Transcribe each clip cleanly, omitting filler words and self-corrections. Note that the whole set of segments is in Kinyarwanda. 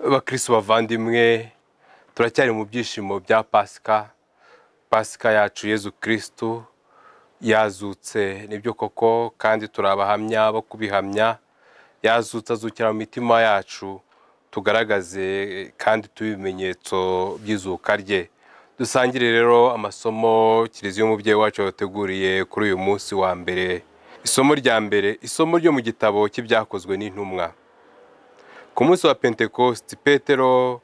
Bakristo bavandimwe, turacyari mu byishimo bya Pasika yacu Yezu Kristo yazutse, nibyo koko, kandi turabahamya bo kubihamya. Yazutse, azukira mu mitima yacu, tugaragaze kandi tubimenyetso by'izuka rye. Dusangire rero amasomo Kiliziya y'umubyeyi wacu yateguriye kuri uyu munsi wa mbere. Isomo rya mbere, isomo ryo mu gitabo cy'ibyakozwe n'intumwa. Ku munsi wa Pentekosti, Petero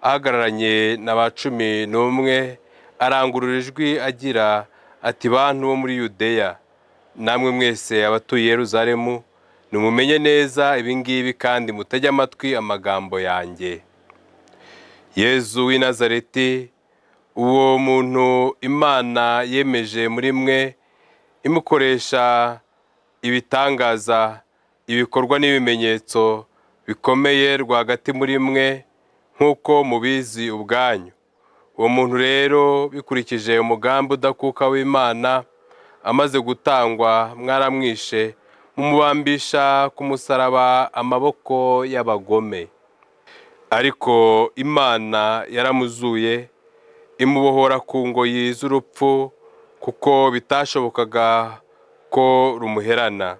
ahagararanye na ba 11 arangurura ijwi agira ati: bantu bo muri Yudeya, namwe mwese abatuye Yerusalemu, nimumenye neza ibingibi kandi mutege amatwi amagambo yanjye. Yezu w'i Nazareti, uwo muntu Imana yemeje muri mwe, imukoresha ibitangaza, ibikorwa n'ibimenyetso bikomeye rwagati muri mwe, nk'uko mubizi ubwanyu. Uwo muntu rero, bikurikije umugambi udakuka w'Imana, amaze gutangwa, mwaramwishe, mumubambisha ku musaraba amaboko y'abagome. Ariko Imana yaramuzuye, imubohora ku ngoyi z'urupfu, kuko bitashobokaga ko rumuherana.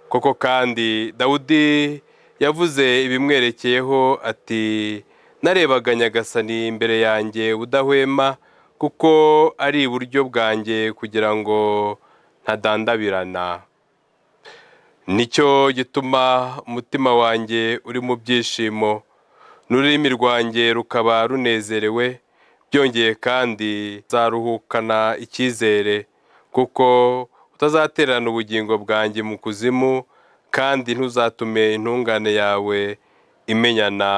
Koko kandi Dawudi yavuze ibimwerekeyeho ati: narebaga Nyagasani imbere yanjye udahwema, kuko ari iburyo bwanjye kugira ngo ntadandabirana. Nicyo gituma umutima wanjye uri mu byishimo, n'ururimi rwanjye rukaba runezerewe, byongeye kandi zaruhukana icyizere, kuko utazatererana ubugingo bwanjye mu kuzimu, kandi ntuzatume intungane yawe imenyana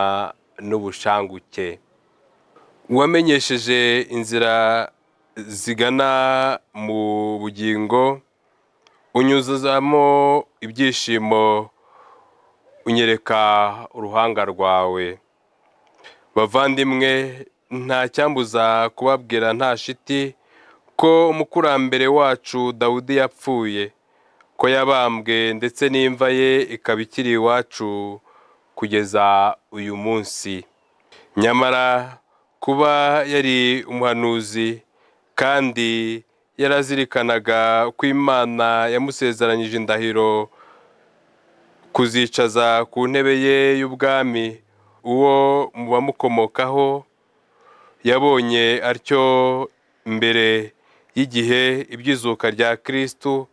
n'ubushanguke. Uwamenyesheje inzira zigana mu bugingo, unyuzuzamo ibyishimo, unyereka uruhanga rwawe. Bavandimwe, nta cyambuza kubabwira nta shiti ko umukurambere wacu Dawudi yapfuye, ko yabambwe, ndetse n'imva ye ikaba ikiri iwacu kugeza uyu munsi. Nyamara kuba yari umuhanuzi, kandi yarazirikanaga ko Imana yamusezeranyije indahiro kuzicaza ku ntebe ye y'ubwami uwo mu bamukomokaho, yabonye atyo mbere y'igihe iby'izuka rya Kristo,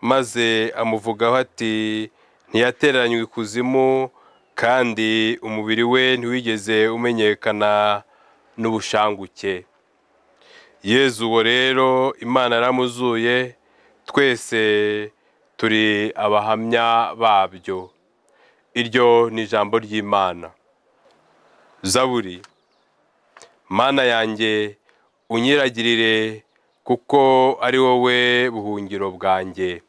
maze amuvugaho ati: ntiyatereranywe ikuzimu, kandi umubiri we ntiwigeze umenyekana n'ubushanguke. Yezu uwo rero Imana yaramuzuye, twese turi abahamya babyo. Iryo ni ijambo ry'Imana. Zaburi. Mana yanjye, unyiragirire, kuko ari wowe buhungiro bwanjye.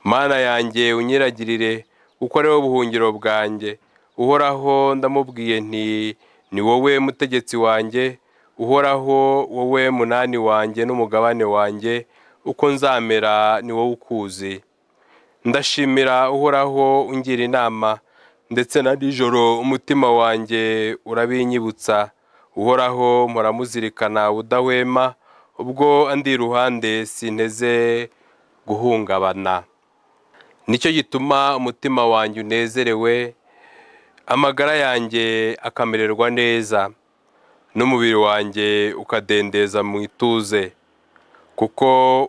Mana yanjye, unyiragirire, kuko ari wowe buhungiro bwanjye. Uhoraho, ndamubwiye nti: ni wowe mutegetsi wanjye. Uhoraho, wowe munani wanjye n'umugabane wanjye, uko nzamera ni wowe ukuzi. Ndashimira Uhoraho ungira inama, ndetse na nijoro umutima wanjye urabinyibutsa. Uhoraho muramuzirikana udahwema, ubwo andi iruhande sinteze guhungabana. Nicyo gituma umutima wanjye unezerewe, amagara yanjye akamererwa neza, n'umubiri wanjye ukadendeza mu ituze, kuko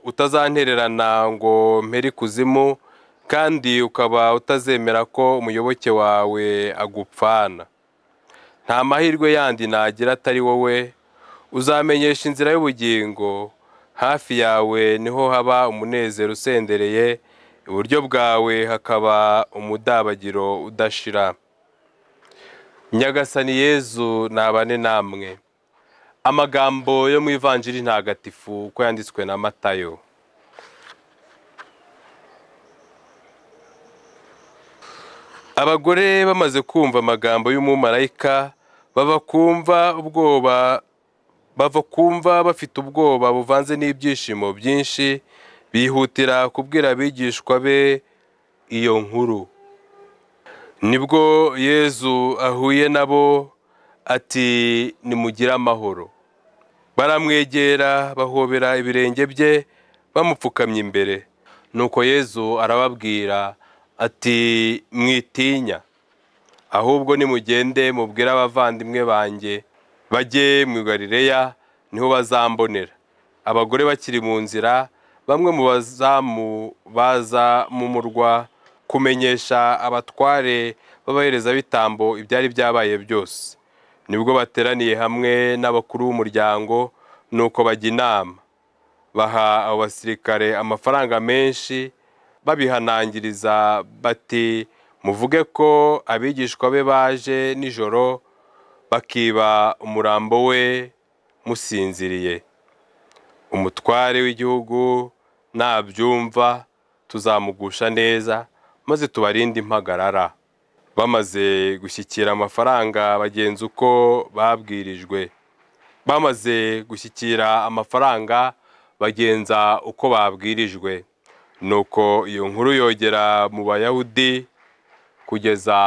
utazantererana ngo mpere ikuzimu, kandi ukaba utazemera ko umuyoboke wawe agupfana. Nta mahirwe yandi nagira atari wowe. Uzamenyesha inzira y'ubugingo, hafi yawe niho haba umunezero usendereye, iburyo bwawe hakaba umudabagiro udashira. Nyagasani Yezu nabane namwe. Amagambo yo mu Ivanjiri ntagatifu uko yanditswe na Matayo. Abagore bamaze kumva amagambo y'umumarayika, bava kumva bafite ubwoba buvanze n'ibyishimo byinshi, bihutira kubwira abigishwa be iyo nkuru. nibwo Yezu ahuye nabo ati nimugire amahoro. Baramwegera bahobera ibirenge bye bamupfukamye imbere. Nuko Yezu arababwira ati mwitinya, ahubwo nimugende mubwire abavandimwe banjye bajye mu Galileya, niho bazambonera. Abagore bakiri mu nzira, bamwe mu bazamu baza mu murwa kumenyesha abatware b'abaherezabitambo ibyari byabaye byose. Nibwo bateraniye hamwe n'abakuru b'umuryango, nuko bajya inama. Baha abo basirikare amafaranga menshi, babihanangiriza bati muvuge ko abigishwa be baje nijoro bakiba umurambo we musinziriye. Umutware w'igihugu nabyumva tuzamugusha neza, maze tubarinde impagarara. Bamaze gushyikira amafaranga bagenza uko babwirijwe. Bamaze gushyikira amafaranga bagenza uko babwirijwe. Nuko iyo nkuru yogera mu Bayahudi kugeza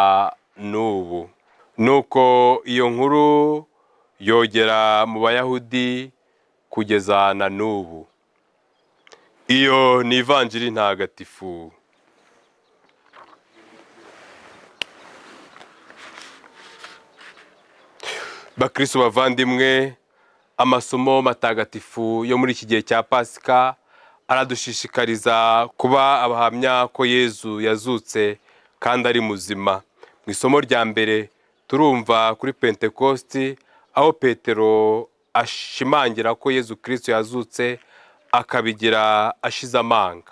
n'ubu. Nuko iyo nkuru yogera mu Bayahudi kugeza na n'ubu. Iyo ni ivanjiri ntagatifu. Bakristo bavandimwe, amasomo matagatifu yo muri iki gihe cya Pasika aradushishikariza kuba abahamya ko Yezu yazutse kandi ari muzima. Mu isomo rya mbere turumva kuri Pentekosti, aho Petero ashimangira ko Yezu Kristo yazutse akabigira ashize amanga.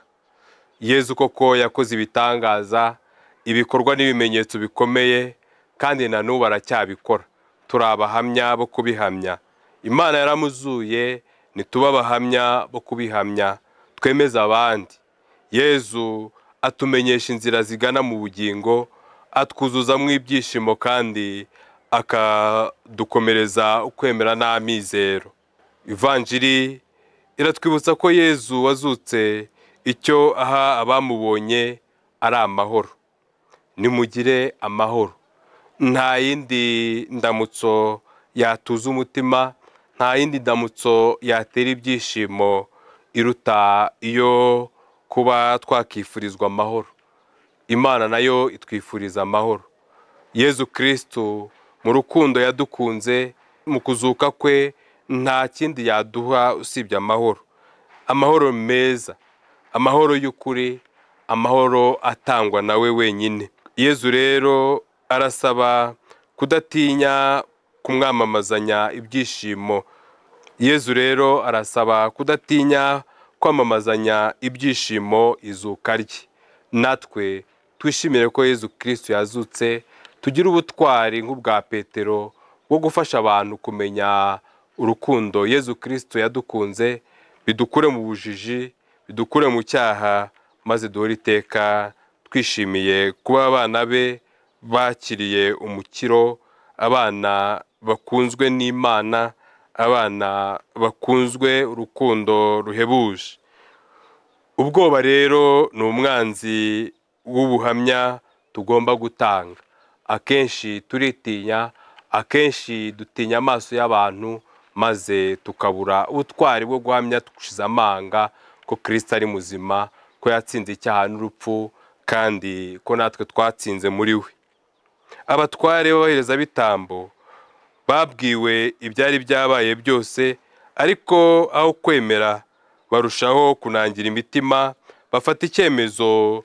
Yezu koko yakoze ibitangaza, ibikorwa n'ibimenyetso bikomeye, kandi na n'ubu aracyabikora. Turi abahamya bo kubihamya. Imana yaramuzuye, nituba abahamya bo kubihamya, twemeza abandi. Yezu atumenyesha inzira zigana mu bugingo, atwuzuzamo ibyishimo kandi akadukomereza ukwemera n'amizero. Ivanjiri iratwibutsa ko Yezu wazutse icyo aha abamubonye ari amahoro. Nimugire amahoro. Nta yindi ndamutso yatuza umutima, nta yindi ndamutso yatera ibyishimo iruta iyo kuba twakifurizwa amahoro. Imana nayo itwifuriza amahoro. Yezu Kristo mu rukundo yadukunze, mu kuzuka kwe nta kindi yaduha usibye amahoro. Amahoro meza, amahoro y'ukuri, amahoro atangwa nawe wenyine. Yezu rero arasaba kudatinya kumwamamazanya ibyishimo. Yezu rero arasaba kudatinya kwamamazanya ibyishimo izuka rye. Natwe twishimire ko Yezu Kristo yazutse, tugire ubutwari nk'ubwa Petero bwo gufasha abantu kumenya urukundo Yezu Kristo yadukunze, bidukure mu bujiji, bidukure mu cyaha, maze duhore iteka twishimiye kuba abana be bakiriye umukiro, abana bakunzwe n'Imana, abana bakunzwe urukundo ruhebuje. Ubwoba rero ni umwanzi w'ubuhamya tugomba gutanga. Akenshi turitinya, akenshi dutinya amaso y'abantu, maze tukabura ubutwari bwo guhamya dushize amanga ko Kristo ari muzima, ko yatsinze icyaha n'urupfu, kandi ko natwe twatsinze muri we. Abatware b'abaherezabitambo babwiwe ibyari byabaye byose, ariko aho kwemera barushaho kunangira imitima, bafata icyemezo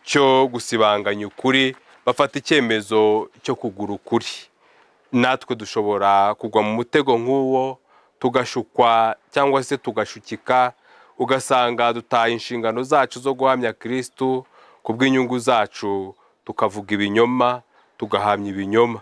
cyo gusibanganya ukuri, bafata icyemezo cyo kugura ukuri. Natwe dushobora kugwa mu mutego nk'uwo, tugashukwa cyangwa se tugashukika, ugasanga dutaye inshingano zacu zo guhamya Kristo kubw'inyungu zacu, tukavuga ibinyoma, tugahamya ibinyoma.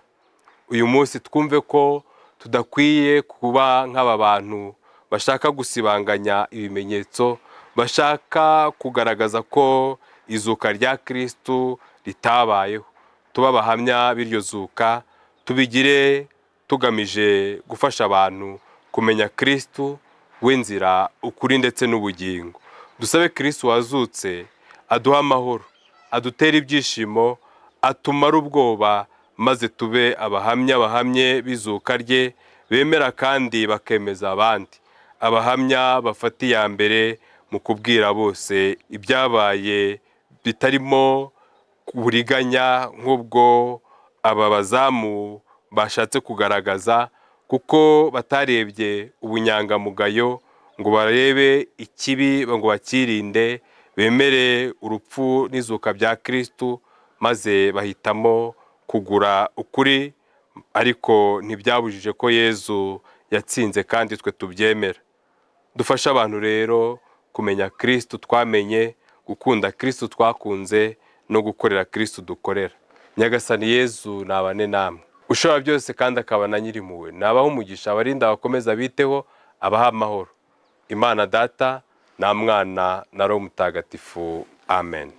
Uyu munsi twumve ko tudakwiye kuba nk'aba bantu bashaka gusibanganya ibimenyetso, bashaka kugaragaza ko izuka rya Kristo ritabayeho. Tuba abahamya b'iryo zuka, tubigire tugamije gufasha abantu kumenya Kristo w'inzira, ukuri ndetse n'ubugingo. Dusabe Kristo wazutse aduha amahoro, adutera ibyishimo, atumara ubwoba, maze tube abahamya bahamye b'izuka rye, bemera kandi bakemeza abandi, abahamya bafata iya mbere mu kubwira bose ibyabaye bitarimo uburiganya nk'ubwo aba bazamu bashatse kugaragaza, kuko batarebye ubunyangamugayo ngo barebe ikibi ngo bakirinde, bemere urupfu n'izuka bya Kristo, maze bahitamo kugura ukuri, ariko ntibyabujije ko Yezu yatsinze kandi twe tubyemera. Dufasha abantu rero kumenya Kristo twamenye, gukunda Kristo twakunze no gukorera Kristo dukorera. Nyagasani Yezu nabane namwe, ushobora byose kandi akaba na nyirimpuhwe, nabaho umugisha, abarinda bakomeza biteho, abaha amahoro. Imana Data na Mwana na Roho Mutagatifu. Amen.